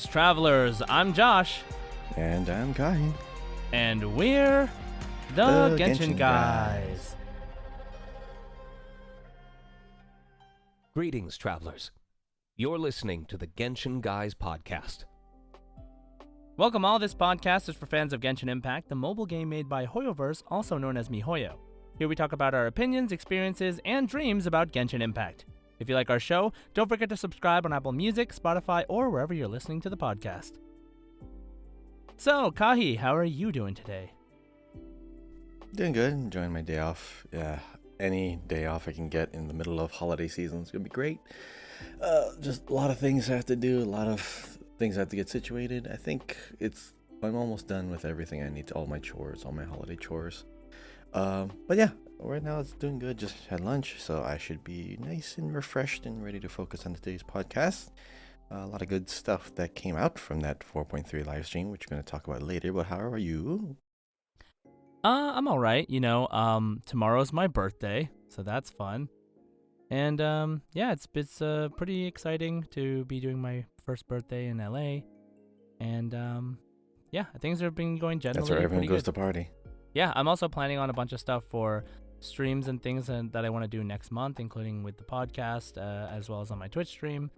Greetings, travelers. I'm Josh. And I'm Kai. And we're the Genshin Genshin guys. Greetings, travelers. You're listening to the Genshin Guys podcast. Welcome all. This podcast is for fans of Genshin Impact, the mobile game made by Hoyoverse, also known as MiHoYo. Here we talk about our opinions, experiences, and dreams about Genshin Impact. If you like our show, don't forget to subscribe on Apple Music, Spotify, or wherever you're listening to the podcast. So, Kahi, how are you doing today? Doing good. Enjoying my day off. Yeah, any day off I can get in the middle of holiday season is going to be great. Just a lot of things I have to do, a lot of things I have to get situated. I think I'm almost done with everything I need, all my chores, all my holiday chores. But yeah, right now it's doing good. Just had lunch, so I should be nice and refreshed and ready to focus on today's podcast. A lot of good stuff that came out from that 4.3 live stream, which we're going to talk about later. But how are you? I'm all right. Tomorrow's my birthday, so that's fun. And yeah, it's pretty exciting to be doing my first birthday in LA. And yeah, things have been going generally. That's where everyone pretty goes good. to party. Yeah, I'm also planning on a bunch of stuff for streams and things that I want to do next month, including with the podcast, as well as on my Twitch stream.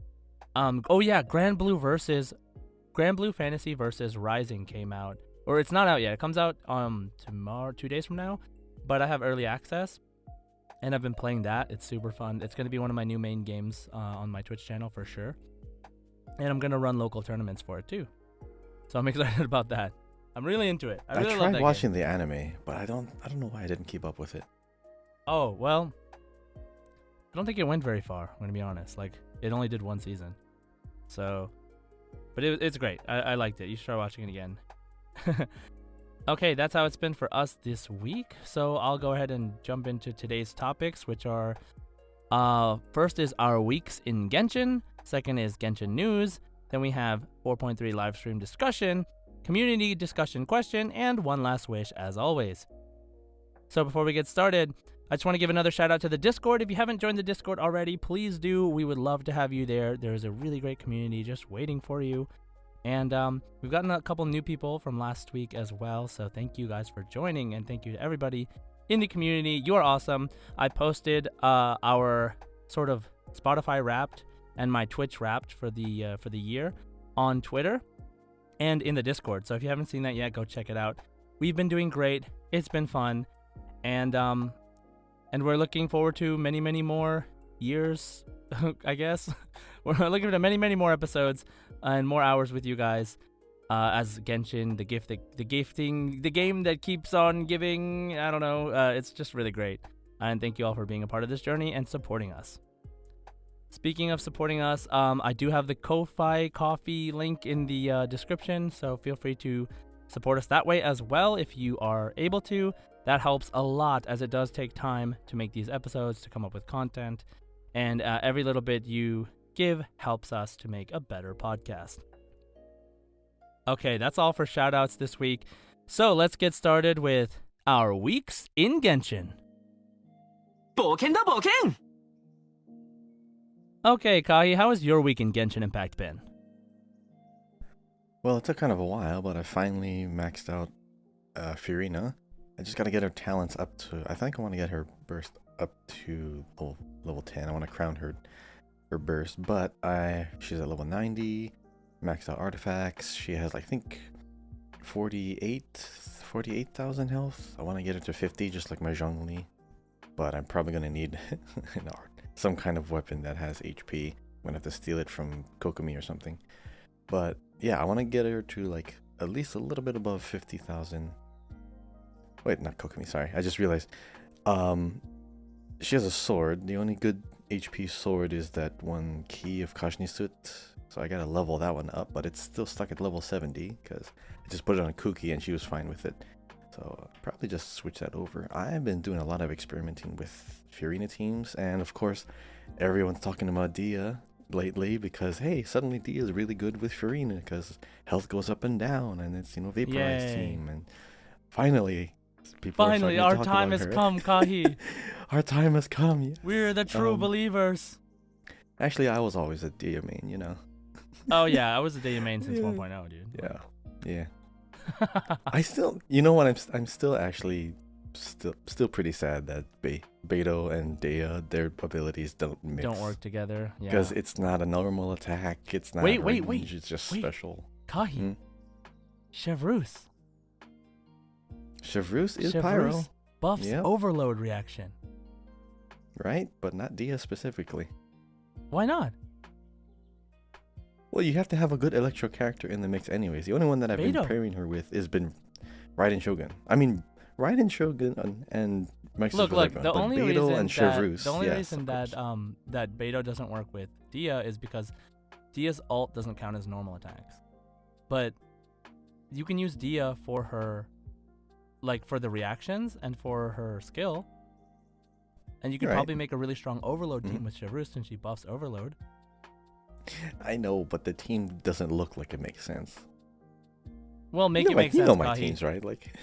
Oh yeah, Grand Blue Fantasy versus Rising came out. Or it's not out yet. It comes out tomorrow, 2 days from now. But I have early access, and I've been playing that. It's super fun. It's going to be one of my new main games on my Twitch channel for sure. And I'm going to run local tournaments for it too. So I'm excited about that. I'm really into it. I really love that tried watching game. the anime, but I don't know why I didn't keep up with it. Oh, well, I don't think it went very far, I'm going to be honest. Like, it only did one season. So, but it's great. I liked it. You should try watching it again. Okay, that's how it's been for us this week. So I'll go ahead and jump into today's topics, which are, first is our weeks in Genshin. Second is Genshin news. Then we have 4.3 live stream discussion, community discussion question, and one last wish as always. So before we get started, I just want to give another shout out to the Discord. If you haven't joined the Discord already, please do. We would love to have you there. There's a really great community just waiting for you. And we've gotten a couple new people from last week as well. So thank you guys for joining, and thank you to everybody in the community. You are awesome. I posted our sort of Spotify Wrapped and my Twitch Wrapped for the year on Twitter and in the Discord. So if you haven't seen that yet, go check it out. We've been doing great. It's been fun. And we're looking forward to many, many more years, I guess. We're looking to many, many more episodes and more hours with you guys as Genshin, the game that keeps on giving. I don't know. It's just really great. And thank you all for being a part of this journey and supporting us. Speaking of supporting us, I do have the Ko-Fi coffee link in the description, so feel free to support us that way as well if you are able to. That helps a lot, as it does take time to make these episodes, to come up with content, and every little bit you give helps us to make a better podcast. Okay, that's all for shoutouts this week. So let's get started with our weeks in Genshin. Okay, Kahi, how has your week in Genshin Impact been? Well, it took kind of a while, but I finally maxed out Fiorina. I just got to get her talents up to, I think I want to get her burst up to level 10. I want to crown her burst, but she's at level 90, maxed out artifacts. She has, I think, 48,000 health. I want to get her to 50, just like my Zhongli, but I'm probably going to need some kind of weapon that has HP. I'm going to have to steal it from Kokomi or something. But yeah, I want to get her to like at least a little bit above 50,000. Wait, not Kokomi, sorry. I just realized. She has a sword. The only good HP sword is that one key of Kashnisut. So I gotta level that one up, but it's still stuck at level 70 because I just put it on Kuki and she was fine with it. So I'll probably just switch that over. I've been doing a lot of experimenting with Fiorina teams, and of course, everyone's talking about Dia lately because, hey, suddenly Dia is really good with Fiorina because health goes up and down, and it's, vaporized team, and finally our time has come, Kahi. Our time has come. Yes. We're the true believers. Actually, I was always a Dia main, Oh yeah, I was a Dia main since Yeah. 1.0, dude. Yeah, yeah. I still, you know what? I'm still actually still pretty sad that Beto and Dea, their abilities don't mix. Don't work together. Yeah. Because it's not a normal attack. It's not Wait, range. It's just wait. special. Kahi. Hmm? Chevreuse. Chevreuse is Pyro, buffs Yep. overload reaction. right? But not Dea specifically. Why not? Well, you have to have a good Electro character in the mix anyways. The only one that I've been Beto. pairing her with has been Raiden Shogun. I mean, Raiden Shogun and Max Look, the but only Beto reason and that Chevreuse, the only yes, reason of that course. that Beto doesn't work with Dia is because Dia's ult doesn't count as normal attacks. But you can use Dia for her, like for the reactions and for her skill. And you could Right. probably make a really strong overload team Mhm. with Chevreuse since she buffs overload. I know, but the team doesn't look like it makes sense. Well, make you it know make you sense, know my Kahi. teams, right? Like,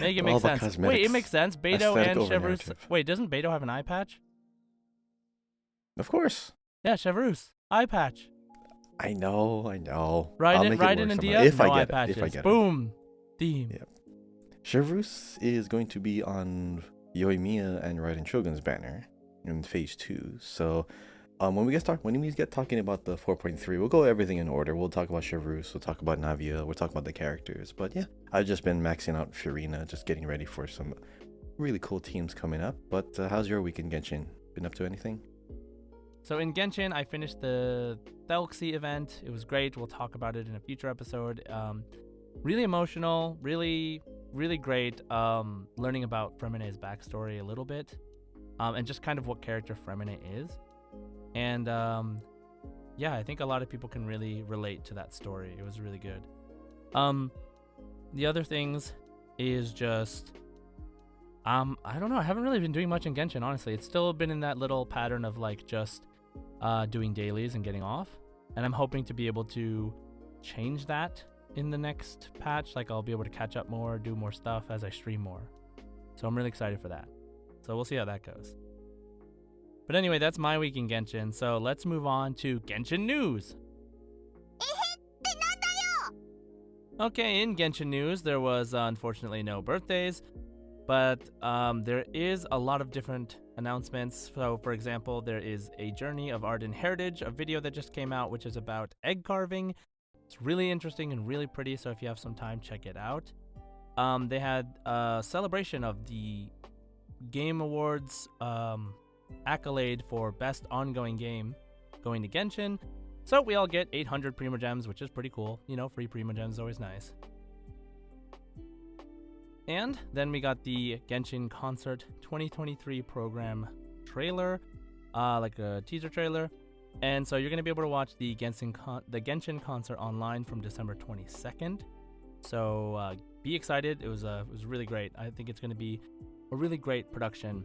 Make it all make the sense. Wait, it cosmetics, makes sense. Beto aesthetic and over Chevreuse. narrative. Wait, doesn't Beto have an eye patch? Of course. Yeah, Chevreuse. Eye patch. I know. I'll Raiden, make it work and somehow. Dia, If no I eye get it. patches. If I get it. Boom. Theme. Yeah. Chevreuse is going to be on Yoimiya and Raiden Shogun's banner in phase 2. So when we get talking about the 4.3, we'll go everything in order. We'll talk about Chevreuse, we'll talk about Navia, we'll talk about the characters. But yeah, I've just been maxing out Furina, just getting ready for some really cool teams coming up. But how's your week in Genshin? Been up to anything? So in Genshin, I finished the Thelxie event. It was great. We'll talk about it in a future episode. Really emotional, really great. Learning about Fremine's backstory a little bit, and just kind of what character Fremine is. And yeah, I think a lot of people can really relate to that story. It was really good. The other things is just I don't know. I haven't really been doing much in Genshin, honestly. It's still been in that little pattern of like just doing dailies and getting off. And I'm hoping to be able to change that in the next patch. Like I'll be able to catch up more, do more stuff as I stream more. So I'm really excited for that. So we'll see how that goes. But anyway, that's my week in Genshin. So let's move on to Genshin news. Okay, in Genshin news, there was unfortunately no birthdays, but there is a lot of different announcements. So, for example, there is a Journey of Art and Heritage, a video that just came out, which is about egg carving. It's really interesting and really pretty, so if you have some time, check it out. They had a celebration of the Game Awards accolade for Best Ongoing Game going to Genshin. So we all get 800 Primogems, which is pretty cool. You know, free Primogems is always nice. And then we got the Genshin Concert 2023 program trailer, like a teaser trailer. And so you're going to be able to watch the Genshin concert online from December 22nd. So be excited. It was really great. I think it's going to be a really great production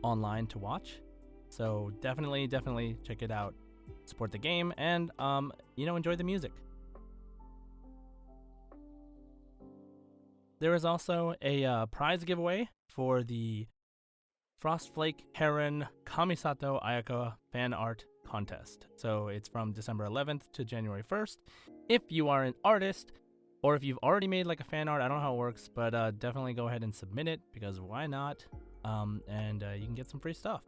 online to watch. So definitely check it out. Support the game and enjoy the music. There is also a prize giveaway for the Frostflake Heron Kamisato Ayaka fan art contest. So it's from December 11th to January 1st. If you are an artist or if you've already made like a fan art, I don't know how it works, but definitely go ahead and submit it because why not? And you can get some free stuff.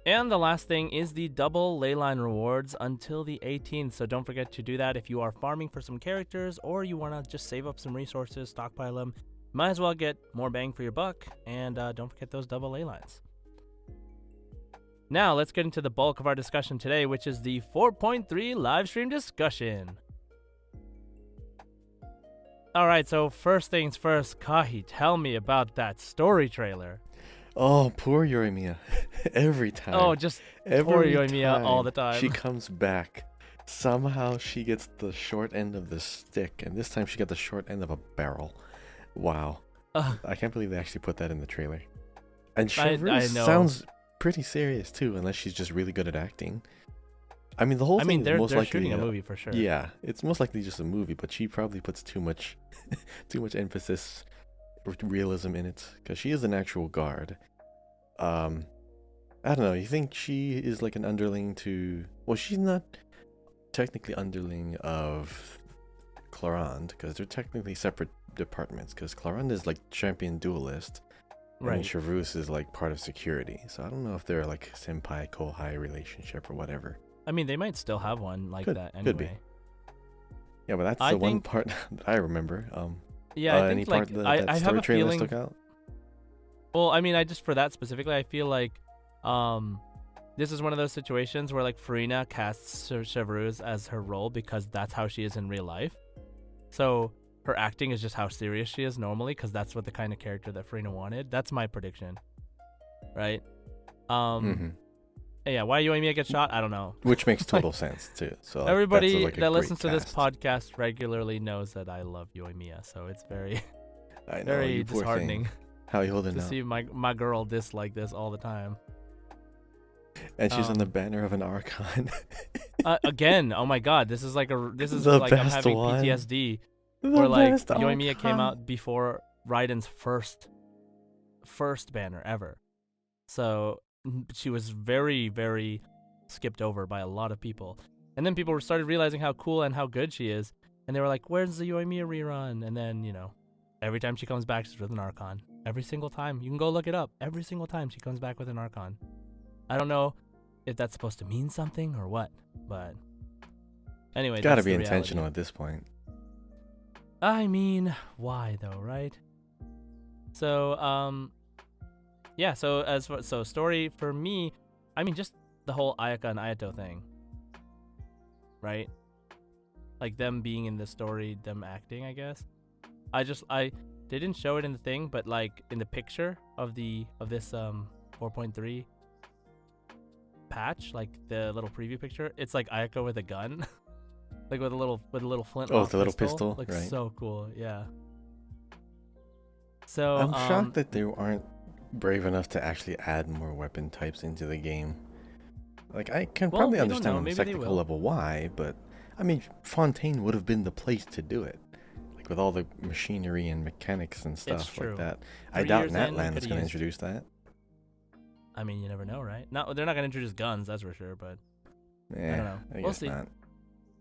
And the last thing is the double leyline rewards until the 18th, so don't forget to do that if you are farming for some characters or you want to just save up some resources, stockpile them. Might as well get more bang for your buck, and don't forget those double leylines. Now let's get into the bulk of our discussion today, which is the 4.3 livestream discussion. Alright, so first things first, Kahi, tell me about that story trailer. Oh, poor Yoimiya. Every time. Oh, just poor Yoimiya all the time. She comes back. Somehow she gets the short end of the stick, and this time she got the short end of a barrel. Wow. I can't believe they actually put that in the trailer. And Chevreuse sounds pretty serious too, unless she's just really good at acting. I mean, the whole thing is most likely shooting a movie for sure. Yeah, it's most likely just a movie, but she probably puts too much emphasis, realism in it, because she is an actual guard. I don't know. You think she is like an underling to? Well, she's not technically underling of Clarande because they're technically separate departments. Because Clarande is like champion duelist, and then Chevreuse is like part of security. So I don't know if they're like senpai kohai relationship or whatever. I mean, they might still have one like that anyway. Could be. Yeah, but that's the one part that I remember. Yeah, I any think part that I story have a trailer feeling. stuck out? Well, I mean, I just for that specifically, I feel like, this is one of those situations where like Farina casts Chevreuse as her role because that's how she is in real life. So her acting is just how serious she is normally because that's what the kind of character that Farina wanted. That's my prediction, right? Yeah, why Yoimiya gets shot, I don't know. Which makes total sense too. So everybody like that listens to this cast. podcast regularly knows that I love Yoimiya, so it's very, I know, very disheartening How you holding to up? see my girl dislike this all the time. And she's on the banner of an Archon. Again, oh my God, this is like I'm having one. PTSD. The Where like best Yoimiya Archon. came out before Raiden's first banner ever, so she was very, very skipped over by a lot of people. And then people started realizing how cool and how good she is, and they were like, "Where's the Yoimiya rerun?" And then every time she comes back, she's with an Archon. Every single time, you can go look it up. Every single time she comes back with an Archon. I don't know if that's supposed to mean something or what, but anyway, It's gotta that's be the intentional reality. at this point. I mean, why though, right? So, yeah. So story for me, I mean, just the whole Ayaka and Ayato thing, right? Like them being in the story, them acting, I guess. They didn't show it in the thing, but like in the picture of this 4.3 patch, like the little preview picture, it's like Ayako with a gun. Like with a little flint. Oh, the little pistol, Looks right? so cool, yeah. So I'm shocked that they aren't brave enough to actually add more weapon types into the game. Like, I can probably understand on the technical level why, but I mean, Fontaine would have been the place to do it. Like with all the machinery and mechanics and stuff like that. I doubt Natland is going to introduce that. I mean, you never know, right? They're not going to introduce guns, that's for sure, but Yeah, I don't know. We'll see. Not.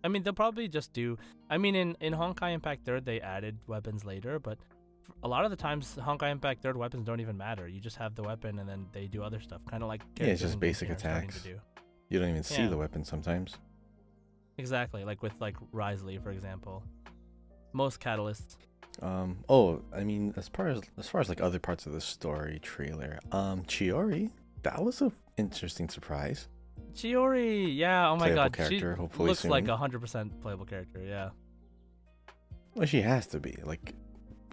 I mean, they'll probably just do. I mean, in Honkai Impact 3rd, they added weapons later, but a lot of the times, Honkai Impact 3rd weapons don't even matter. You just have the weapon, and then they do other stuff, kind of like It's just basic attacks. You don't even see the weapon sometimes. Exactly, like with like Risley, for example. Most catalysts. I mean, as far as like other parts of the story trailer, Chiori, that was an interesting surprise. Chiori, yeah, oh my Playable God, character, she hopefully looks soon. like 100% playable character, yeah. Well, she has to be. Like,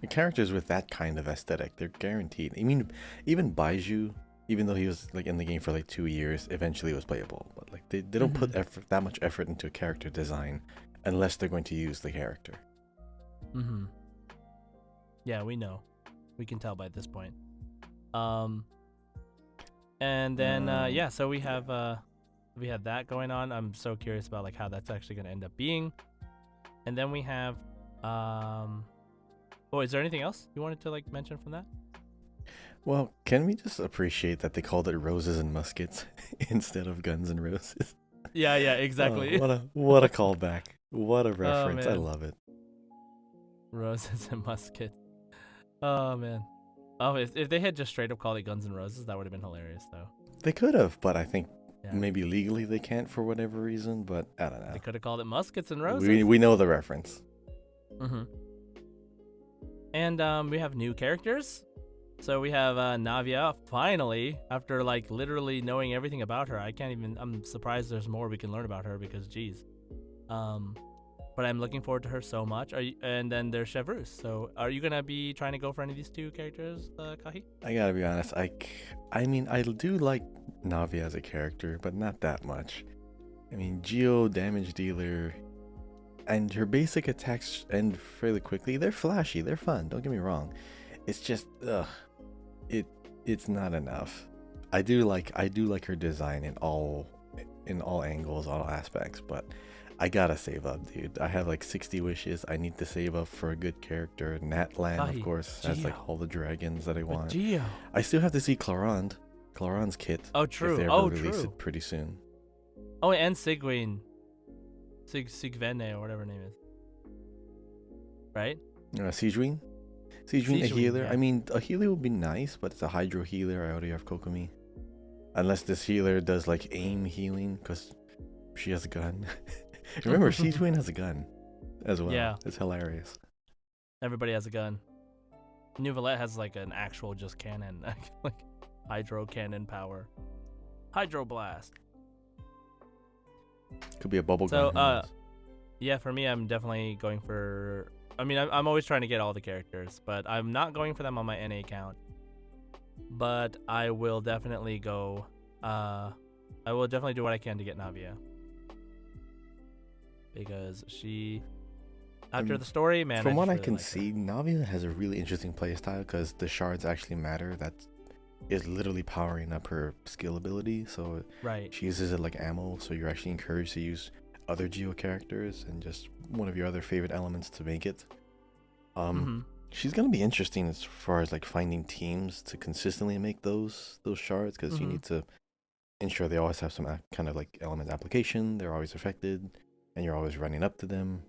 the characters with that kind of aesthetic, they're guaranteed. I mean, even Baiju, even though he was like in the game for like 2 years, eventually was playable. But like they don't put that much effort into a character design unless they're going to use the character. Yeah, we know. We can tell by this point. And then so we have that going on. I'm so curious about like how that's actually going to end up being. And then we have is there anything else you wanted to like mention from that? Well, can we just appreciate that they called it roses and muskets instead of guns and roses? Yeah, exactly. What a callback. What a reference. I love it. Roses and muskets. Oh man. Oh, if they had just straight up called it Guns and Roses, that would have been hilarious though. They could have, but I think maybe legally they can't for whatever reason, but I don't know. They could have called it Muskets and Roses. We know the reference. And we have new characters. So we have Navia, finally, after like literally knowing everything about her. I'm surprised there's more we can learn about her because geez. But I'm looking forward to her so much. And then there's Chevreuse. So are you gonna be trying to go for any of these two characters, Kahi? I gotta be honest. I mean, I do like Navia as a character, but not that much. I mean, Geo, damage dealer, and her basic attacks end fairly quickly. They're flashy. They're fun. Don't get me wrong. It's just, it's not enough. I do like her design in all angles, all aspects, but I gotta save up, dude. I have like 60 wishes. I need to save up for a good character. Natlan, of course, has like all the dragons that I want. Geo. I still have to see Clarande's kit. Oh, true. If they ever release it pretty soon. Oh, and Sigwin. Sigvene or whatever her name is. Right? Sijuin? Sijuin, a Sijuin, healer? yeah. I mean, a healer would be nice, but it's a hydro healer. I already have Kokomi. Unless this healer does like aim healing, because she has a gun. Remember, Sijuin has a gun as well. Yeah. It's hilarious. Everybody has a gun. Neuvillette has like an actual just cannon, like hydro cannon power. Hydro blast. Could be a bubble So, gun. who knows? Yeah, for me, I'm definitely going for. I mean, I'm always trying to get all the characters, but I'm not going for them on my NA account. But I will definitely go. I will definitely do what I can to get Navia. Because she, after the story, man. From what I really can like her. see, Navia has a really interesting playstyle because the shards actually matter. That is literally powering up her skill ability. So Right. she uses it like ammo. So you're actually encouraged to use other Geo characters and just one of your other favorite elements to make it. She's gonna be interesting as far as like finding teams to consistently make those shards because you need to ensure they always have some kind of like element application. They're always affected, and you're always running up to them.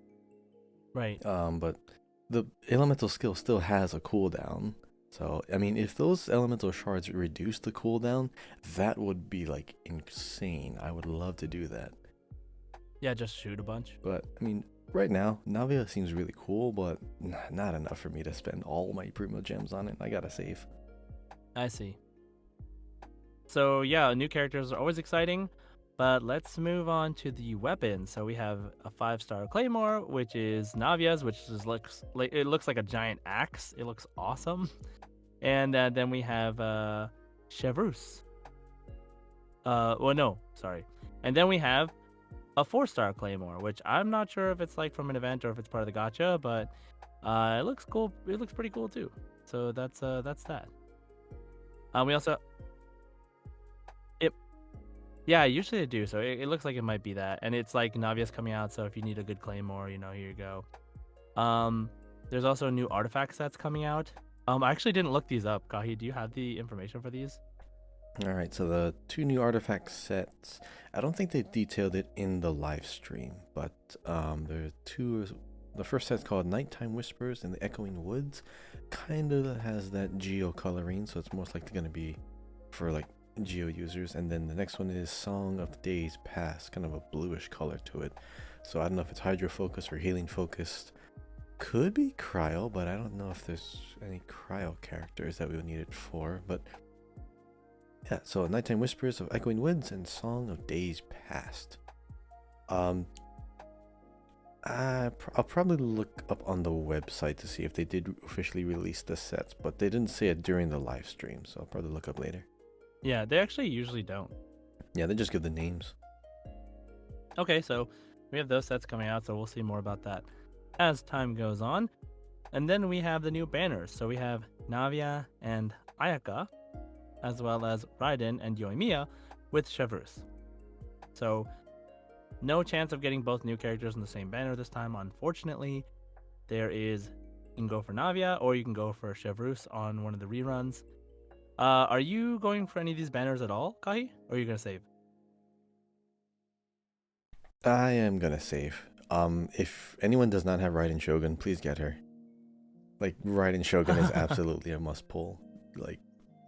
Right. But the elemental skill still has a cooldown. So I mean, if those elemental shards reduce the cooldown, that would be like insane. I would love to do that. Yeah, just shoot a bunch. But I mean, right now, Navia seems really cool, but not enough for me to spend all my Primo gems on it. I gotta save. I see. So yeah, new characters are always exciting, but let's move on to the weapons. So we have a 5-star Claymore, which is Navia's, which looks like a giant axe. It looks awesome. And then we have Chevreuse. And then we have a 4-star Claymore, which I'm not sure if it's like from an event or if it's part of the gacha, but it looks cool. It looks pretty cool too. So that's that. We also, yeah, usually they do. So it looks like it might be that, and it's like Navia's coming out. So if you need a good Claymore, here you go. There's also new artifact sets coming out. I actually didn't look these up. Kahi, do you have the information for these? All right, so the 2 new artifact sets, I don't think they detailed it in the live stream, but there are 2. The first set's called Nighttime Whispers in the Echoing Woods. Kind of has that geo coloring, so it's most likely going to be for like geo users. And then the next one is Song of Days Past, kind of a bluish color to it. So I don't know if it's hydro focused or healing focused. Could be cryo, but I don't know if there's any cryo characters that we would need it for. But yeah, so Nighttime Whispers of Echoing Woods and Song of Days Past. I'll probably look up on the website to see if they did officially release the sets, but they didn't say it during the live stream, so I'll probably look up later. Yeah, they actually usually don't. Yeah, they just give the names. Okay, so we have those sets coming out, so we'll see more about that as time goes on. And then we have the new banners. So we have Navia and Ayaka, as well as Raiden and Yoimiya with Chevreuse. So no chance of getting both new characters in the same banner this time, unfortunately. You can go for Navia, or you can go for Chevreuse on one of the reruns. Are you going for any of these banners at all, Kahi? Or are you going to save? I am gonna save. If anyone does not have Raiden Shogun, please get her. Like, Raiden Shogun is absolutely a must pull. Like,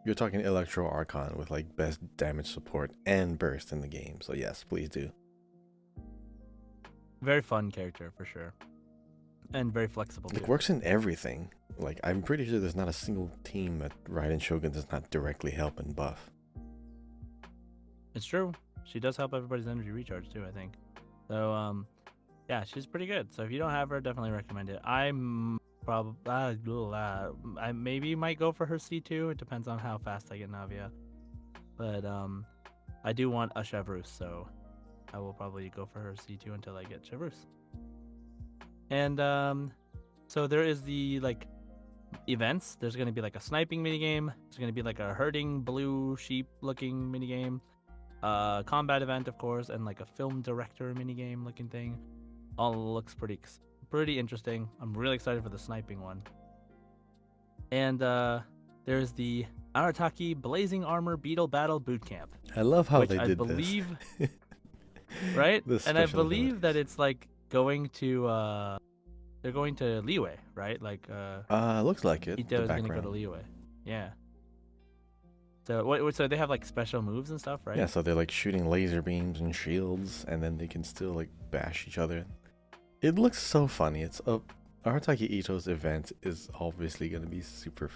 you're talking Electro Archon with like best damage support and burst in the game. So yes, please do. Very fun character for sure, and very flexible. It too. works in everything. Like, I'm pretty sure there's not a single team that Raiden Shogun does not directly help and buff. It's true. She does help everybody's energy recharge too, I think. So yeah, she's pretty good. So if you don't have her, definitely recommend it. I'm probably I maybe might go for her C2. It depends on how fast I get Navia. But I do want a Chevreuse, so I will probably go for her C2 until I get Chevreuse. And so there is the like events. There's gonna be like a sniping minigame. There's gonna be like a herding blue sheep looking minigame. Combat event, of course, and like a film director minigame looking thing. All looks pretty interesting. I'm really excited for the sniping one. And there's the Arataki Blazing Armor Beetle Battle Bootcamp. I love how which they I did believe, this. right? The And I special believe that abilities. it's like going to they're going to Liyue, right? Like Looks like it. The Ito is gonna go to background. Liyue. Yeah. So so they have like special moves and stuff, Yeah, right? so they're like shooting laser beams and shields, and then they can still like bash each other. It looks so funny. It's a Arataki Ito's event is obviously gonna be super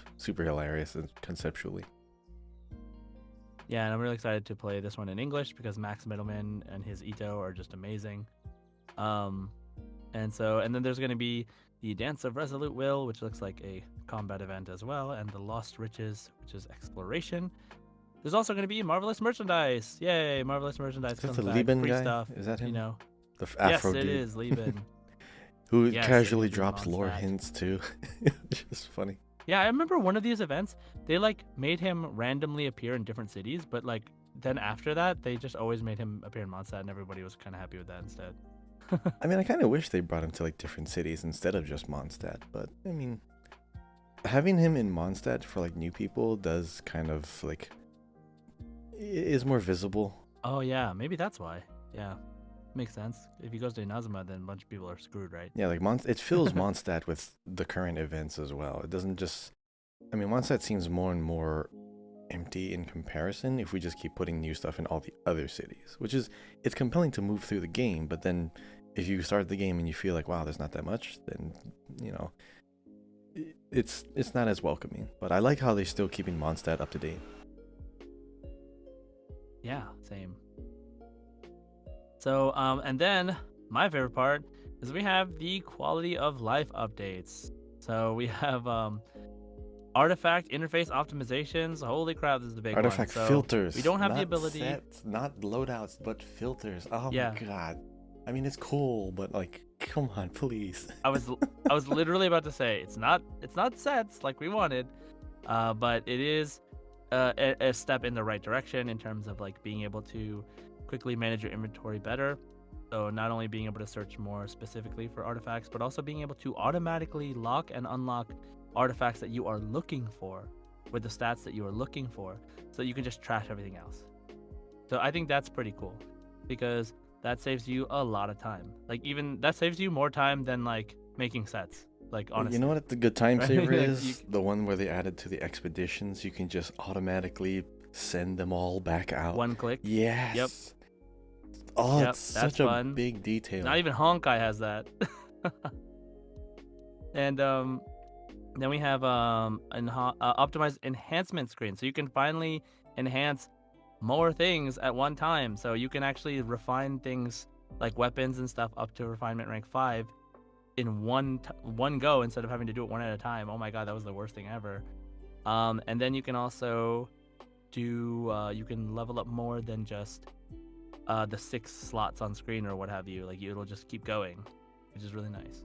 hilarious and conceptually. Yeah, and I'm really excited to play this one in English because Max Middleman and his Ito are just amazing. Um, and then there's gonna be the Dance of Resolute Will, which looks like a combat event as well, and the Lost Riches, which is exploration. There's also gonna be Marvelous Merchandise. Yay, Marvelous Merchandise Is that comes the back, Liban free guy? stuff. Is that You him? know. The Yes, Afro it dude is Liban. who Yes, and casually he'll be drops lore Mondstadt. hints too. It's just funny. Yeah, I remember one of these events. They like made him randomly appear in different cities, but like then after that, they just always made him appear in Mondstadt, and everybody was kind of happy with that instead. I mean, I kind of wish they brought him to like different cities instead of just Mondstadt, but I mean, having him in Mondstadt for like new people does kind of like is more visible. Oh yeah, maybe that's why. Yeah, makes sense. If he goes to Inazuma, then a bunch of people are screwed, right? Yeah, like it fills Mondstadt with the current events as well. It doesn't just. I mean, Mondstadt seems more and more empty in comparison if we just keep putting new stuff in all the other cities, which is it's compelling to move through the game, but then if you start the game and you feel like wow, there's not that much, then you know it's not as welcoming. But I like how they're still keeping Mondstadt up to date. Yeah, same. So, and then my favorite part is we have the quality of life updates. So we have artifact interface optimizations. Holy crap, this is the big Artifact one. So filters. we don't have not the ability. sets, not loadouts, but filters. Oh Yeah. my god. I mean, it's cool, but like, come on, please. I was literally about to say it's not sets like we wanted, but it is a step in the right direction in terms of like being able to quickly manage your inventory better. So not only being able to search more specifically for artifacts, but also being able to automatically lock and unlock artifacts that you are looking for with the stats that you are looking for, so you can just trash everything else. So I think that's pretty cool because that saves you a lot of time. Like even that saves you more time than like making sets. Like honestly, You know what the good time Right? saver Like, is? The one where they added to the expeditions. You can just automatically send them all back out. one click. Yes. Yep. Oh, Yep, it's that's such a fun. big detail. Not even Honkai has that. And then we have optimized enhancement screen, so you can finally enhance more things at one time. So you can actually refine things like weapons and stuff up to refinement rank 5 in one go instead of having to do it one at a time. Oh my god, that was the worst thing ever. And then you can also do you can level up more than just the 6 slots on screen or what have you. Like it'll just keep going, which is really nice.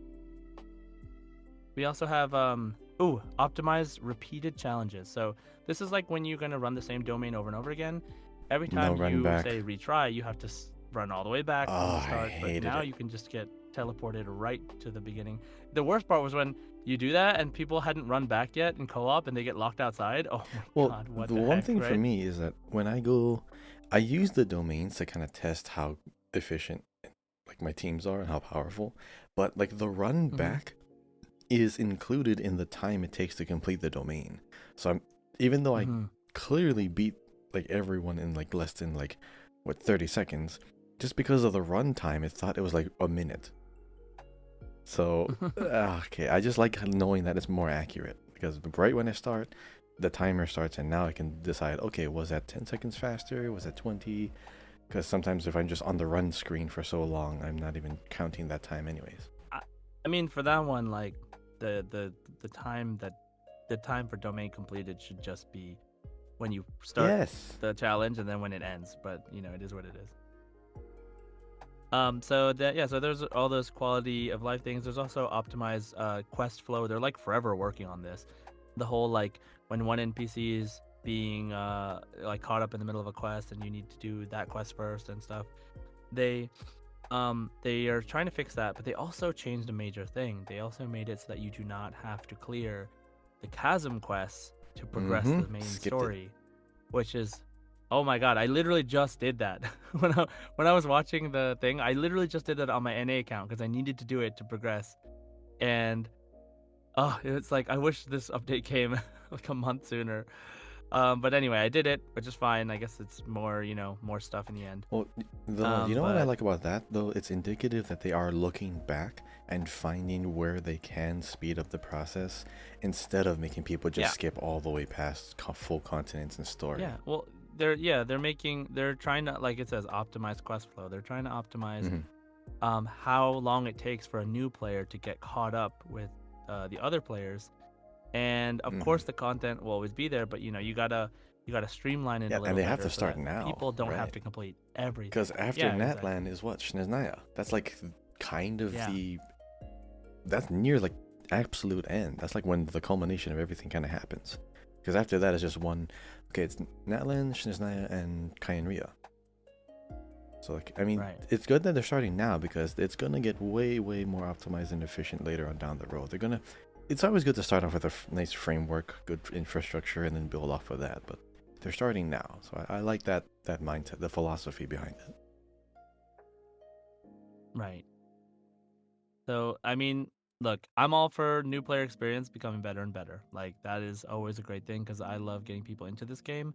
We also have optimized repeated challenges. So this is like when you're gonna run the same domain over and over again. Every No time run you back. say retry, you have to run all the way back from Oh, the I start. But hated now it. you can just get teleported right to the beginning. The worst part was when you do that and people hadn't run back yet in co-op and they get locked outside. Oh my Well, god, what the the one heck, thing for right? me is that when I use the domains to kind of test how efficient like my teams are and how powerful. But like the run Mhm. back is included in the time it takes to complete the domain. So even though I Mhm. clearly beat like everyone in like less than like 30 seconds, just because of the run time, it thought it was like a minute. So okay, I just like knowing that it's more accurate because right when I start, the timer starts, and now I can decide, okay, was that 10 seconds faster? Was that 20? Because sometimes if I'm just on the run screen for so long, I'm not even counting that time anyways. I mean, for that one, like the time for domain completed should just be when you start Yes. the challenge and then when it ends. But you know, it is what it is. So there's all those quality of life things. There's also optimized quest flow. They're like forever working on this. The whole like when one NPC is being like caught up in the middle of a quest and you need to do that quest first and stuff. They are trying to fix that, but they also changed a major thing. They also made it so that you do not have to clear the chasm quests to progress the main Skipped it. story, which is Oh my god, I literally just did that. When I was watching the thing, I literally just did that on my NA account because I needed to do it to progress. And oh, it's like I wish this update came like a month sooner. But anyway, I did it, which is fine. I guess it's more, more stuff in the end. Well, you know what I But like about that though? It's indicative that they are looking back and finding where they can speed up the process instead of making people just yeah, skip all the way past full continents and story. yeah. Well, they're trying to, like it says, optimize quest flow. They're trying to optimize Hmm. how long it takes for a new player to get caught up with the other players. And of Hmm. course, the content will always be there, but you gotta streamline it Yeah, a and little they have better to so start that now, people don't have right? to complete Because everything. after Yeah, exactly. Natlan is what? Shneznaya. That's like kind of Yeah, that's near like absolute end. That's like when the culmination of everything kind of happens. Because after that is just one. Okay, it's Natlan, Shneznaya, and Kyanria. So like, I mean, right. it's good that they're starting now because it's gonna get way, way more optimized and efficient later on down the road. They're gonna. It's always good to start off with a nice framework, good infrastructure, and then build off of that. But they're starting now, so I like that mindset, the philosophy behind it. Right. So, I mean, look, I'm all for new player experience becoming better and better. Like, that is always a great thing because I love getting people into this game.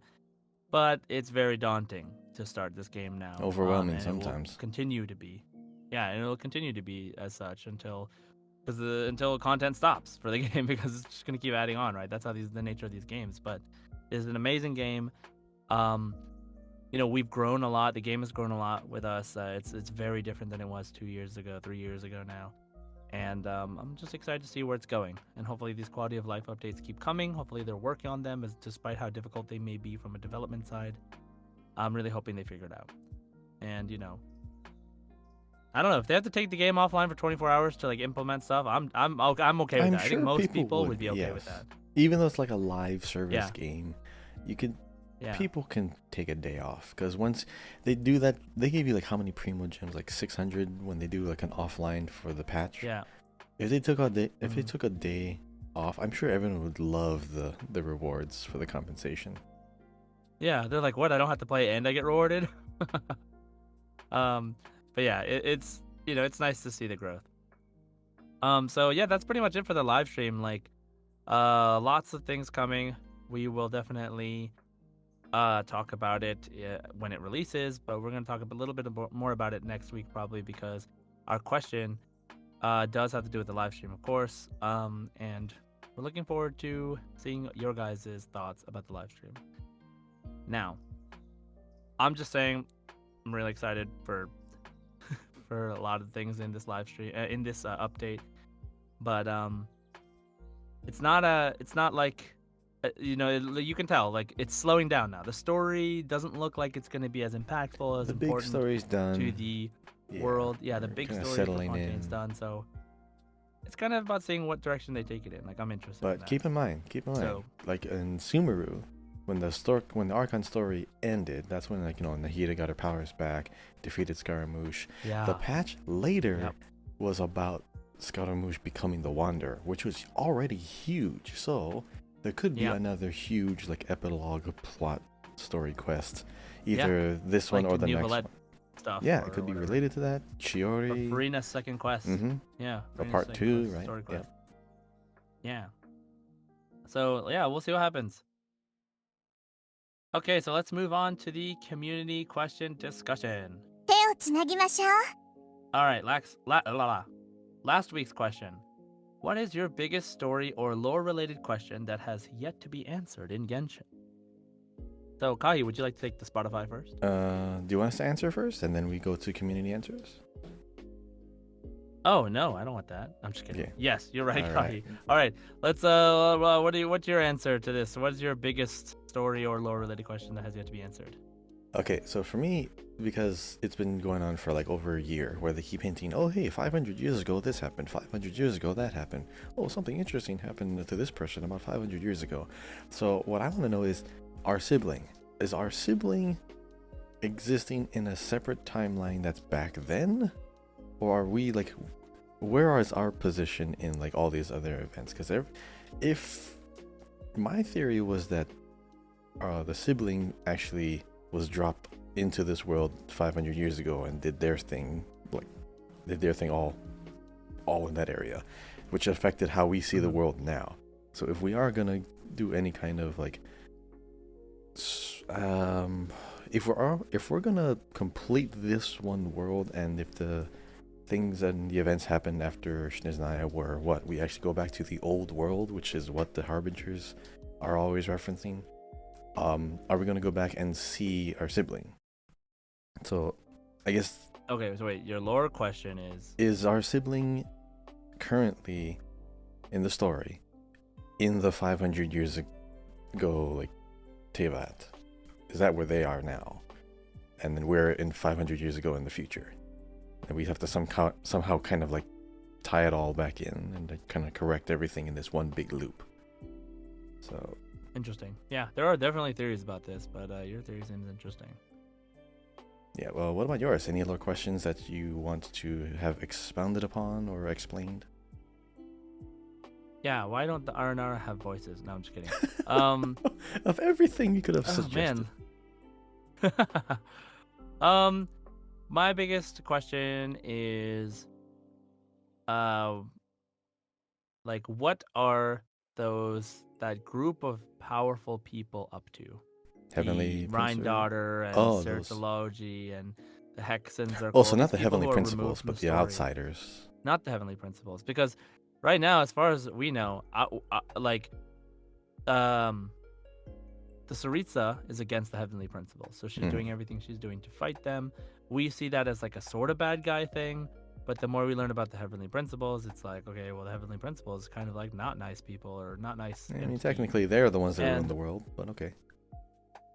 But it's very daunting to start this game now. Overwhelming And it will sometimes. continue to be. Yeah, and it'll continue to be as such until content stops for the game because it's just going to keep adding on, right? That's how the nature of these games. But it's an amazing game. Um, we've grown a lot. The game has grown a lot with us. It's very different than it was 2 years ago, 3 years ago now. And I'm just excited to see where it's going. And hopefully these quality of life updates keep coming. Hopefully they're working on them, despite how difficult they may be from a development side. I'm really hoping they figure it out. And I don't know if they have to take the game offline for 24 hours to like implement stuff. I'm okay with I'm that. I think sure most people people would would be, be okay with yes. that. Even though it's like a live service Yeah, game, you could yeah, people can take a day off because once they do that, they give you like how many primo gems, like 600 when they do like an offline for the patch. yeah. If they took a day, if they Mhm. took a day off, I'm sure everyone would love the rewards for the compensation. Yeah, they're like, what? I don't have to play and I get rewarded. um, but yeah, it's nice to see the growth. So yeah, that's pretty much it for the live stream. Like, lots of things coming. We will definitely talk about it when it releases, but we're gonna talk a little bit more about it next week probably because our question does have to do with the live stream, of course. And we're looking forward to seeing your guys' thoughts about the live stream. Now, I'm just saying, I'm really excited for for a lot of things in this live stream, in this update. But it's not like you can tell like it's slowing down now. The story doesn't look like it's going to be as impactful, as The big important story's to done. the Yeah, world. Yeah, the we're big kind of story for settling Fontaine's in. done. So it's kind of about seeing what direction they take it in. Like, I'm interested in But that. keep in mind, So like in Sumeru, when the Archon story ended, that's when like Nahida got her powers back, defeated Scaramouche. yeah, The patch later yep, was about Scaramouche becoming the Wanderer, which was already huge. So there could be yeah, another huge like epilogue plot story quest, yeah, either this one like or the New next Valette one. stuff Yeah, or it could be whatever. related to that. Or Chiori. Farina's second quest. Mm-hmm. Yeah, Or Farina's part second 2, quest, right? story Yeah. quest. Yeah. So yeah, we'll see what happens. Okay, so let's move on to the community question discussion. 手をつなぎましょう。 All right, last week's question. What is your biggest story or lore-related question that has yet to be answered in Genshin? So, Kahi, would you like to take the Spotify first? Do you want us to answer first, and then we go to community answers? Oh no, I don't want that. I'm just kidding. Yeah. Yes, you're right, All Kahi. right. All right, let's. What's your answer to this? What is your biggest story or lore-related question that has yet to be answered? Okay, so for me, because it's been going on for like over a year, where they keep hinting, oh hey, 500 years ago this happened, 500 years ago that happened, oh something interesting happened to this person about 500 years ago. So what I want to know is our sibling existing in a separate timeline that's back then, or are we like, where is our position in like all these other events? Because if my theory was that the sibling actually was dropped into this world 500 years ago and did their thing, all in that area, which affected how we see the world now. So if we are gonna do any kind of like, if we're gonna complete this one world, and if the things and the events happened after Shniznaya were what, we actually go back to the old world, which is what the Harbingers are always referencing. Are we gonna go back and see our sibling? So, I guess. Okay, so wait, your lore question is our sibling currently in the story in the 500 years ago, like Tevat? Is that where they are now? And then we're in 500 years ago in the future, and we have to somehow kind of like tie it all back in and like kind of correct everything in this one big loop. So interesting. Yeah, there are definitely theories about this, but your theory seems interesting. Yeah, well, what about yours? Any other questions that you want to have expounded upon or explained? Yeah, why don't the R&R have voices? No, I'm just kidding. Of everything you could have suggested. Man. My biggest question is, like, what are that group of powerful people up to? Heavenly Rhine Daughter and Sertology and the Hexen Circle. Oh, so not the Heavenly Principles, but the outsiders. Not the Heavenly Principles, because right now, as far as we know, the Tsaritsa is against the Heavenly Principles, so she's doing everything she's doing to fight them. We see that as like a sort of bad guy thing, but the more we learn about the Heavenly Principles, it's like, okay, well, the Heavenly Principles is kind of like not nice people or not nice. I mean, technically, they're the ones that run the world, but okay.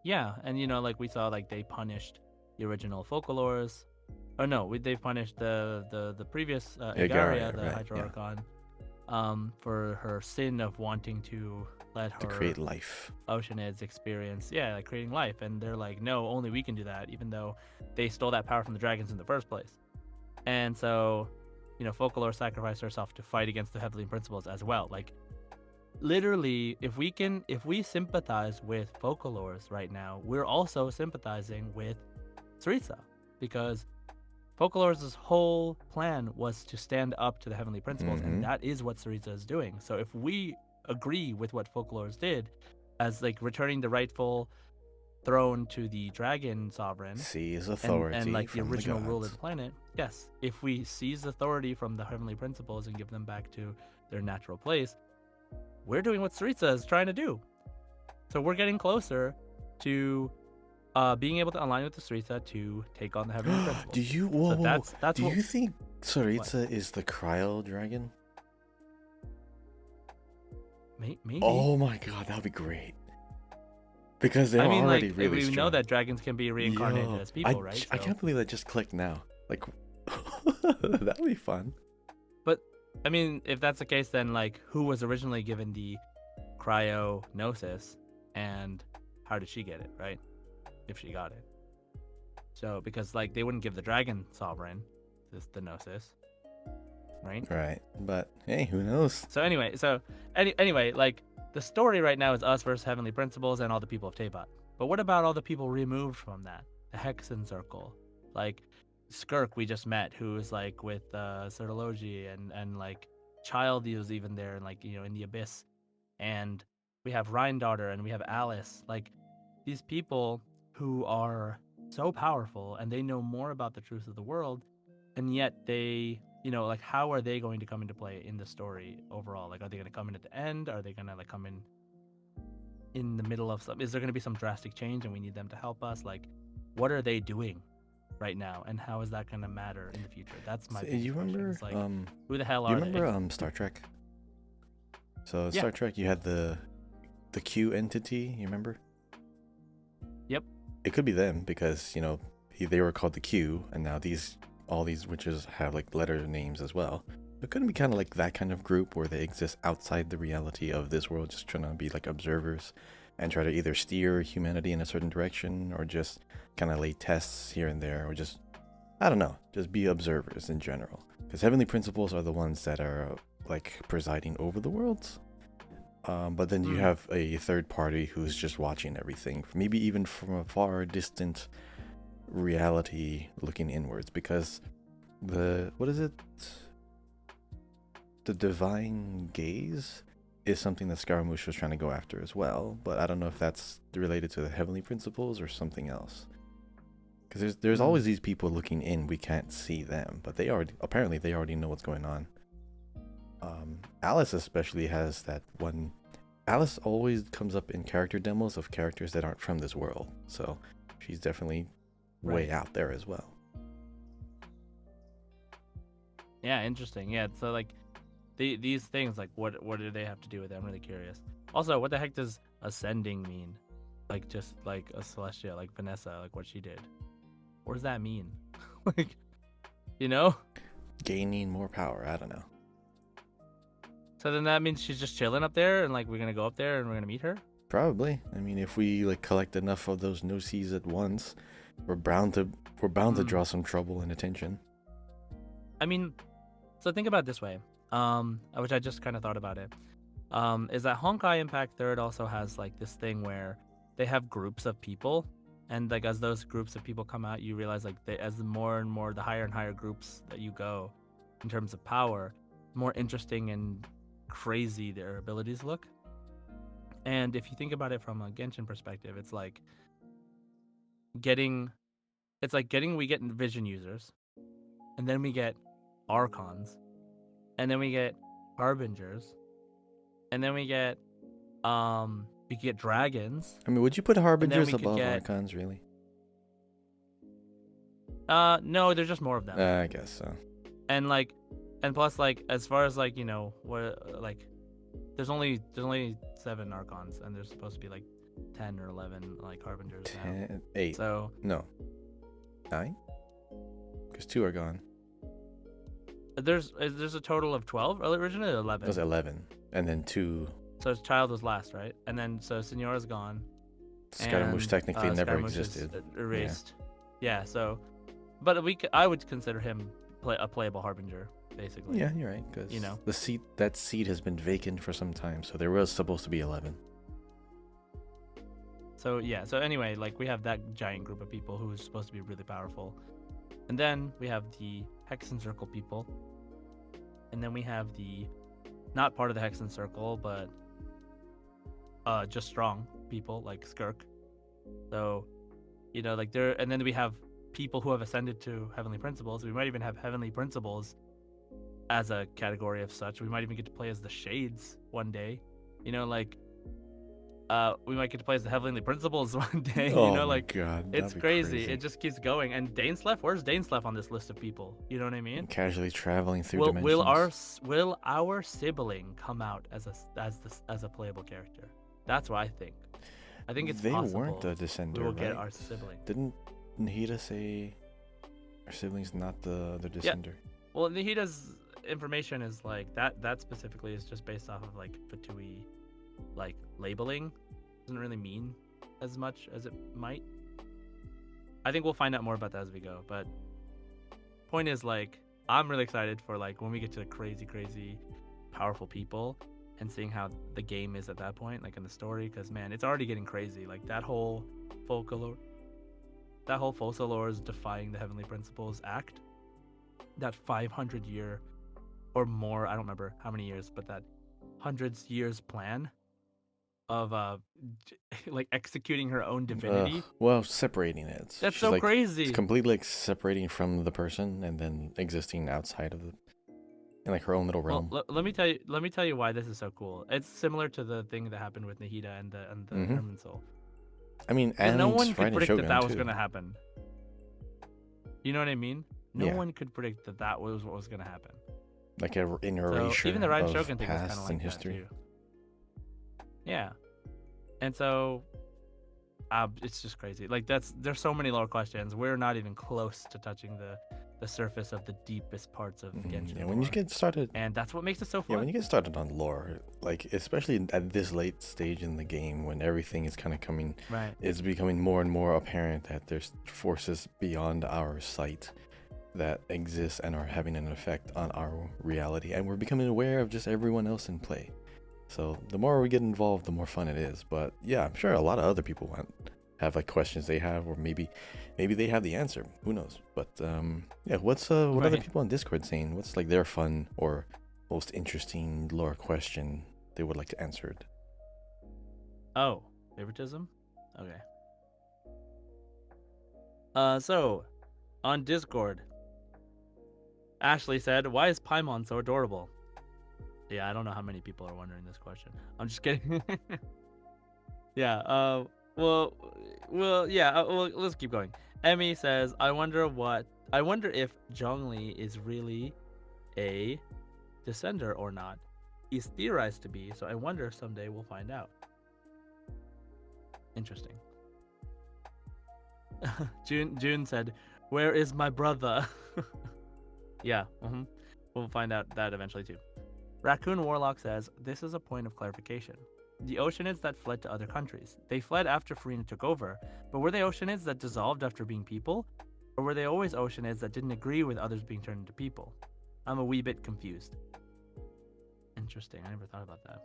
Yeah, and like we saw, like they punished the original Folklores. Oh no, they've punished the previous Igaria, the Hydro-Archon, for her sin of wanting to let her create life. Oceanids experience, like creating life, and they're like, no, only we can do that, even though they stole that power from the dragons in the first place. And so, Folklore sacrificed herself to fight against the Heavenly Principles as well. Like, literally, if we sympathize with Folklores right now, we're also sympathizing with Tsaritsa, because Folklores' whole plan was to stand up to the Heavenly Principles, and that is what Tsaritsa is doing. So if we agree with what Folklores did, as like returning the rightful throne to the Dragon Sovereign, seize authority and like the from original the ruler of the planet, yes, if we seize authority from the Heavenly Principles and give them back to their natural place, we're doing what Tsaritsa is trying to do. So we're getting closer to being able to align with the Tsaritsa to take on the Heavenly Principles. Do you? Whoa, so do you think Tsaritsa is the Cryo Dragon? Maybe. Oh my god, that would be great. Because they're already really we strong. know that dragons can be reincarnated as people, right? I can't believe that just clicked now. Like, that would be fun. But I mean, if that's the case, then like, who was originally given the cryognosis, and how did she get it, right? If she got it. So because like they wouldn't give the Dragon Sovereign the gnosis, right? Right. But hey, who knows? So anyway, like the story right now is us versus Heavenly Principles and all the people of Tevat. But what about all the people removed from that? The Hexen Circle, like Skirk we just met, who is like with Sertology, and like Childy was even there, and like in the Abyss, and we have Rhine Daughter and we have Alice. Like these people who are so powerful and they know more about the truth of the world, and yet they, like, how are they going to come into play in the story overall? Like, are they going to come in at the end? Are they going to like come in the middle of some? Is there going to be some drastic change and we need them to help us? Like, what are they doing right now, and how is that going to matter in the future? That's my. You remember? Like, who the hell are you remember Star Trek? So Star Trek, you had the Q entity. You remember? Yep. It could be them because they were called the Q, and now all these witches have like letter names as well. It couldn't be kind of like that kind of group where they exist outside the reality of this world, just trying to be like observers and try to either steer humanity in a certain direction or just kind of lay tests here and there, or just, I don't know, just be observers in general. Because Heavenly Principles are the ones that are like presiding over the worlds. But then you Mm. have a third party who's just watching everything, maybe even from a far distant reality looking inwards, because what is it? The divine gaze is something that Scaramouche was trying to go after as well, but I don't know if that's related to the heavenly principles or something else. Because there's always these people looking in, we can't see them, but they already know what's going on. Alice especially has that one. Alice always comes up in character demos of characters that aren't from this world, so she's definitely way out there as well. Yeah, interesting. Yeah, so like these things, like what do they have to do with it? I'm really curious. Also, what the heck does ascending mean? Like just like a celestia, like Vanessa, like what she did. What does that mean? Like, you know? Gaining more power, I don't know. So then that means she's just chilling up there, and like we're gonna go up there and we're gonna meet her? Probably. I mean, if we like collect enough of those no-seas at once, we're bound to draw some trouble and attention. I mean, so think about it this way, which I just kind of thought about it, is that Honkai Impact 3rd also has like this thing where they have groups of people, and like as those groups of people come out, you realize like as the more and more, the higher and higher groups that you go in terms of power, more interesting and crazy their abilities look. And if you think about it from a Genshin perspective, it's like we get vision users, and then we get archons, and then we get harbingers, and then we get dragons. I mean, would you put harbingers we could above get- archons, really? No, there's just more of them. I guess so. And like, and plus like as far as like, you know, what like there's only 7 archons, and there's supposed to be like 10 or 11 like harbingers now. 10, 8. So No. 9? Because 2 are gone. there's a total of 12, originally 11. It was 11. And then 2. So his child was last, right? And then so Signora's gone. Scaramouche and, technically never Scaramouche is existed. erased. Yeah. So, but I would consider him a playable harbinger, basically. Yeah, you're right. Because You know. that seat has been vacant for some time, so there was supposed to be 11. So yeah. So anyway, like we have that giant group of people who's supposed to be really powerful, and then we have the Hexen Circle people, and then we have the not part of the Hexen Circle, but just strong people like Skirk. So, you know, like and then we have people who have ascended to Heavenly Principles. We might even have Heavenly Principles as a category of such. We might even get to play as the Shades one day. You know, like we might get to play as the Heavenly Principles one day. Oh you know, my like God, it's that'd be crazy. It just keeps going. And Daneslef, where's Daneslef on this list of people? You know what I mean? Casually traveling through Will dimensions. will our sibling come out as a playable character? That's what I think. I think it's they possible. weren't a descender, We will right? get our sibling. Didn't Nahida say our sibling's not the descender? Well, Nahida's information is like that specifically is just based off of like Fatui, like labeling. Doesn't really mean as much as it might. I think we'll find out more about that as we go. But point is, like, I'm really excited for like when we get to crazy, powerful people and seeing how the game is at that point, like in the story, because man, it's already getting crazy. Like that whole Focalors defying the Heavenly Principles act, that 500 year or more, I don't remember how many years, but that hundreds years plan of like executing her own divinity. Well, separating it. That's She's so like, crazy. It's completely like separating from the person and then existing outside of in like her own little realm. Well, let me tell you why this is so cool. It's similar to the thing that happened with Nahida and the Herman Soul. I mean, And and no one could Raiden predict Shogun that was too. going to happen. You know what I mean? No Yeah. one could predict that was what was going to happen. Like an So erasure even the Raiden of Shogun thing was kind past of like and that history. too. Yeah, and so it's just crazy. Like there's so many lore questions. We're not even close to touching the surface of the deepest parts of Genshin. Yeah, when you lore. get started, And that's what makes it so fun. yeah, when you get started on lore, like especially at this late stage in the game, when everything is kind of coming, Right. it's becoming more and more apparent that there's forces beyond our sight that exist and are having an effect on our reality, and we're becoming aware of just everyone else in play. So the more we get involved, the more fun it is. But yeah, I'm sure a lot of other people have like questions they have, or maybe they have the answer. Who knows? But yeah, what other Right. people on Discord saying? What's like their fun or most interesting lore question they would like to answer it? Oh, favoritism? Okay. So on Discord, Ashley said, "Why is Paimon so adorable?" Yeah, I don't know how many people are wondering this question. I'm just kidding. Yeah. Well, yeah. Well, let's keep going. Emmy says, I wonder if Zhongli is really a descender or not. He's theorized to be, so I wonder if someday we'll find out." Interesting. June said, "Where is my brother?" Yeah. We'll find out that eventually too. Raccoon Warlock says, "This is a point of clarification. The Oceanids that fled to other countries. They fled after Farina took over, but were they Oceanids that dissolved after being people? Or were they always Oceanids that didn't agree with others being turned into people? I'm a wee bit confused." Interesting, I never thought about that.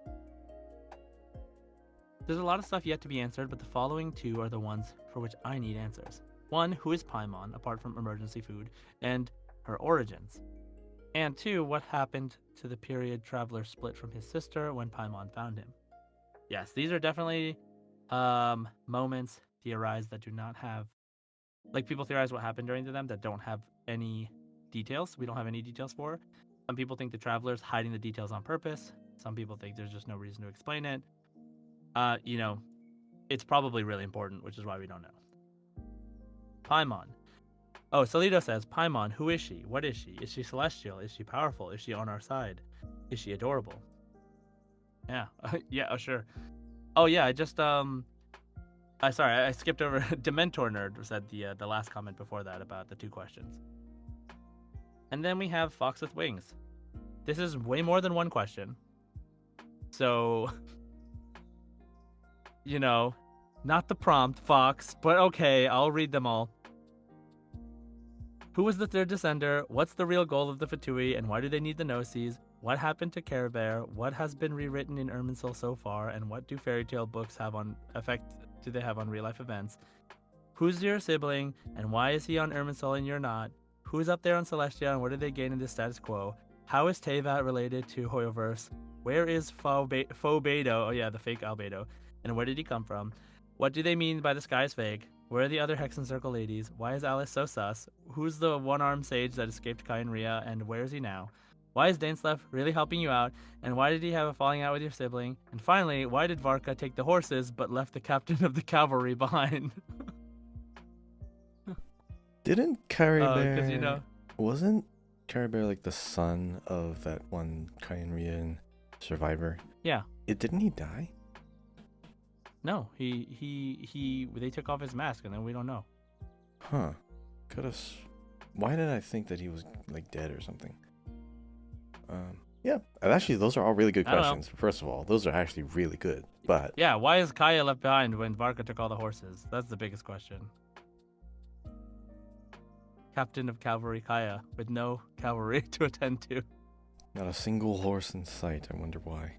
There's a lot of stuff yet to be answered, but the following two are the ones for which I need answers. One, who is Paimon, apart from emergency food, and her origins? And two, what happened to the period Traveler split from his sister when Paimon found him? Yes, these are definitely moments theorized that do not have, like, people theorize what happened during them that don't have any details. We don't have any details for. Some people think the Traveler's hiding the details on purpose. Some people think there's just no reason to explain it. It's probably really important, which is why we don't know. Paimon. Oh, Salido says, "Paimon, who is she? What is she? Is she celestial? Is she powerful? Is she on our side? Is she adorable?" Yeah, yeah, oh, sure. Oh yeah, I just sorry, I skipped over. Dementor Nerd said the last comment before that about the two questions. And then we have Fox with Wings. This is way more than one question. So, not the prompt, Fox, but okay, I'll read them all. Who was the third descender? What's the real goal of the Fatui, and why do they need the Gnosis? What happened to Care Bear? What has been rewritten in Irminsul so far, and what do fairy tale books have on real life events? Who's your sibling, and why is he on Irminsul and you're not? Who's up there on Celestia, and what do they gain in this status quo? How is Teyvat related to Hoyoverse? Where is Fobedo? Oh yeah, the fake Albedo. And where did he come from? What do they mean by the sky is fake? Where are the other Hexen Circle ladies? Why is Alice so sus? Who's the one-armed sage that escaped Kai and Rhea, and where is he now? Why is Dainslev really helping you out? And why did he have a falling out with your sibling? And finally, why did Varka take the horses but left the captain of the cavalry behind? Didn't Caribbear... Because, Wasn't Caribbear like the son of that one Kainrian survivor? Yeah. Didn't he die? No, they took off his mask and then we don't know. Huh. Why did I think that he was like dead or something? Yeah. Actually, those are all really good questions. First of all, those are actually really good. But yeah, why is Kaya left behind when Varka took all the horses? That's the biggest question. Captain of Cavalry Kaya with no cavalry to attend to. Not a single horse in sight. I wonder why.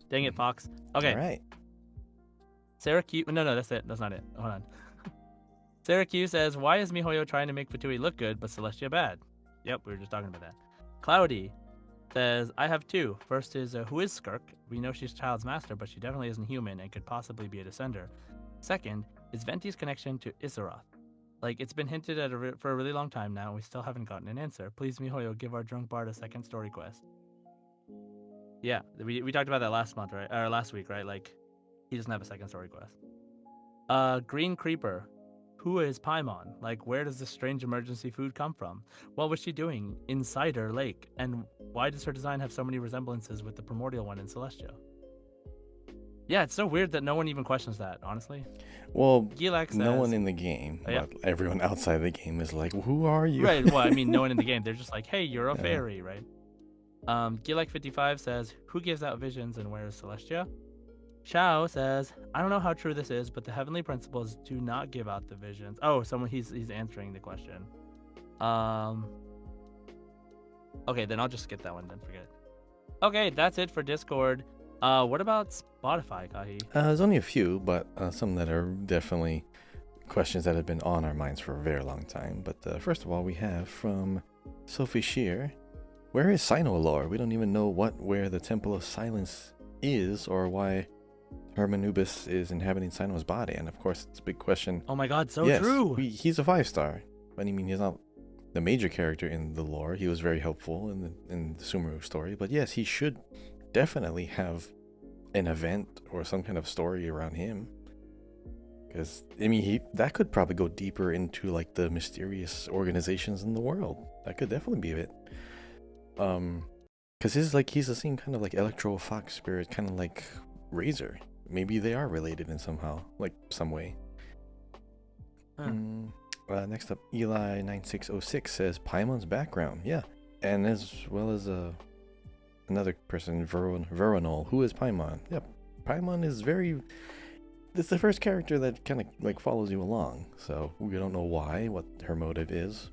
Dang it, Fox. Okay. All right. Sarah Q. No, that's it. That's not it. Hold on. Sarah Q says, "Why is Mihoyo trying to make Fatui look good, but Celestia bad?" Yep, we were just talking about that. Cloudy says, "I have two. First is, who is Skirk? We know she's Child's master, but she definitely isn't human and could possibly be a descender. Second is Venti's connection to Isaroth. Like, it's been hinted at for a really long time now, and we still haven't gotten an answer. Please, Mihoyo, give our drunk bard a second story quest." Yeah, we talked about that last month, right? Or last week, right? Like, he doesn't have a second story quest. Green Creeper. Who is Paimon? Like, where does this strange emergency food come from? What was she doing in Cider Lake? And why does her design have so many resemblances with the primordial one in Celestia? Yeah, it's so weird that no one even questions that, honestly. Well, Gilak says, no one in the game, but everyone outside the game is like, who are you? Right, well, I mean, no one in the game. They're just like, hey, you're a fairy, right? Gilak55 says, who gives out visions and where is Celestia? Shao says, I don't know how true this is, but the heavenly principles do not give out the visions. Oh, he's answering the question. Okay, then I'll just skip that one, then forget it. Okay, that's it for Discord. What about Spotify, Kahi? There's only a few, but some that are definitely questions that have been on our minds for a very long time. But first of all, we have from Sophie Shear, where is Sinolore? We don't even know where the Temple of Silence is, or why Hermanubis is inhabiting Sino's body. And of course, it's a big question. Oh my god, so Yes, true! he's a 5-star. But I mean, he's not the major character in the lore. He was very helpful in the Sumeru story. But yes, he should definitely have an event or some kind of story around him. Because, I mean, that could probably go deeper into, like, the mysterious organizations in the world. That could definitely be it. Because he's the same kind of, like, Electro Fox spirit, kind of like Razor. Maybe they are related in some way. Huh. Next up, Eli9606 says Paimon's background. Yeah. And as well as another person, Veronol. Who is Paimon? Yep. Paimon is it's the first character that kind of like follows you along. So we don't know what her motive is.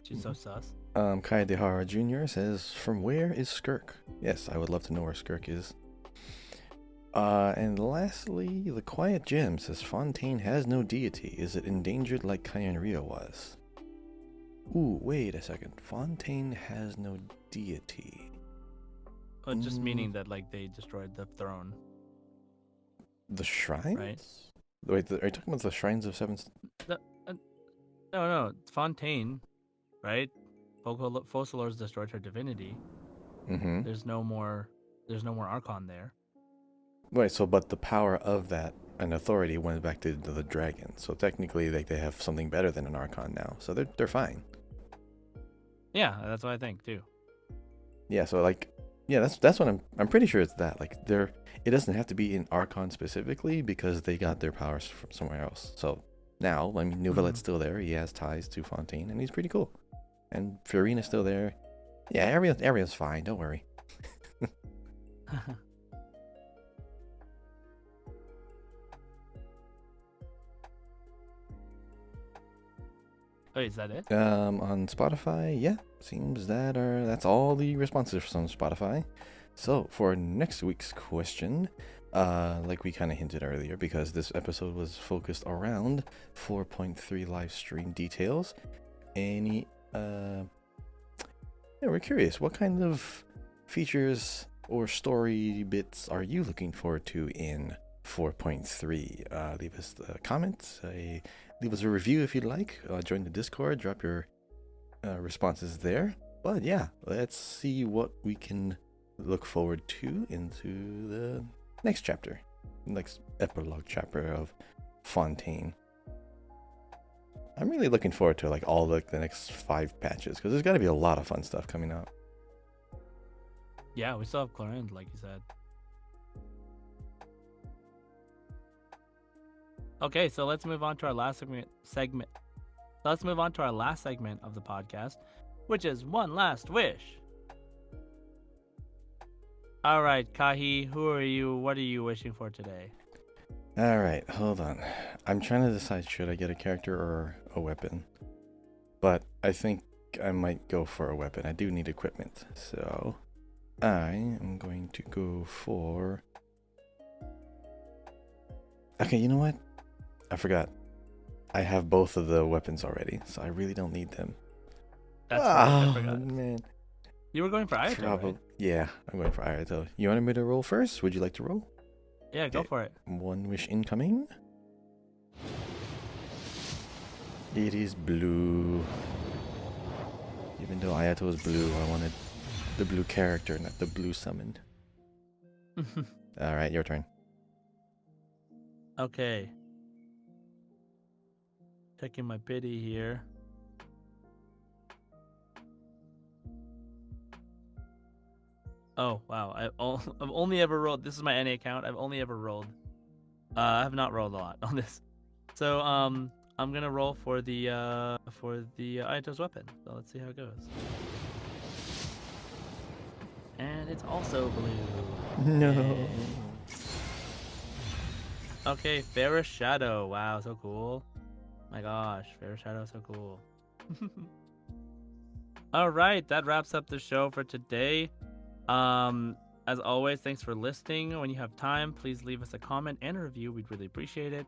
She's so sus. Kai Dehara Jr. says, from where is Skirk? Yes, I would love to know where Skirk is. And lastly, the Quiet Gem says Fontaine has no deity. Is it endangered like Kyanria was? Ooh, wait a second. Fontaine has no deity. Just meaning that like they destroyed the throne. The shrines? Right. Wait, are you talking about the shrines of seven? No. Fontaine, right? Focalors destroyed her divinity. Mm-hmm. There's no more Archon there. Right, but the power of that and authority went back to the dragon. So technically, they have something better than an Archon now. So they're fine. Yeah, that's what I think too. Yeah, so that's what I'm pretty sure it's that. Like it doesn't have to be in Archon specifically because they got their powers from somewhere else. So now, I mean, Nouvelette's still there. He has ties to Fontaine, and he's pretty cool. And Fiorina's still there. Yeah, area's fine. Don't worry. Oh, is that it? On Spotify, yeah, seems that's all the responses from Spotify. So for next week's question, like we kind of hinted earlier, because this episode was focused around 4.3 Livestream details. We're curious, what kind of features or story bits are you looking forward to in 4.3? Leave us a comment, leave us a review if you'd like. Join the Discord, drop your responses there. But yeah, let's see what we can look forward to into the next chapter, next epilogue chapter of Fontaine. I'm really looking forward to like all the next 5 patches, because there's got to be a lot of fun stuff coming out. Yeah, we still have Clorinde, like you said. Okay, so let's move on to our last segment. Let's move on to our last segment of the podcast, which is One Last Wish. All right, Kahi, who are you? What are you wishing for today? All right, hold on. I'm trying to decide, should I get a character or a weapon? But I think I might go for a weapon. I do need equipment. So I am going to go for... Okay, you know what? I forgot. I have both of the weapons already, so I really don't need them. That's right, I forgot. Man. You were going for Ayato, right? Yeah, I'm going for Ayato. You wanted me to roll first? Would you like to roll? Yeah, go for it. One wish incoming. It is blue. Even though Ayato is blue, I wanted the blue character, not the blue summon. Alright, your turn. Okay. Checking my pity here. Oh, wow. I've only ever rolled. This is my NA account. I've only ever rolled. I have not rolled a lot on this. So, I'm gonna roll for the Ayato's weapon. So let's see how it goes. And it's also blue. No. Yay. Okay, Fairest Shadow. Wow, so cool. My gosh, Fairest Shadow, so cool. All right, that wraps up the show for today. As always, thanks for listening. When you have time, please leave us a comment and a review. We'd really appreciate it.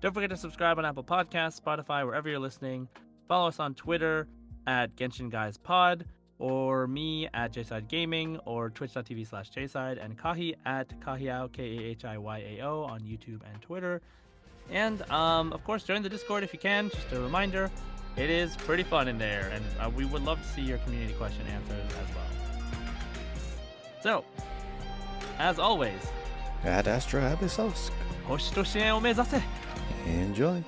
Don't forget to subscribe on Apple Podcasts, Spotify, wherever you're listening. Follow us on Twitter at Genshin Guys Pod, or me at JSide Gaming, or twitch.tv/JSide, and Kahi at Kahiao, Kahiyiao on YouTube and Twitter. And, of course, join the Discord if you can. Just a reminder, it is pretty fun in there, and we would love to see your community question answers as well. So, as always, Ad Astra Abyssosk. Hoshi to Shienを目指せ! Enjoy.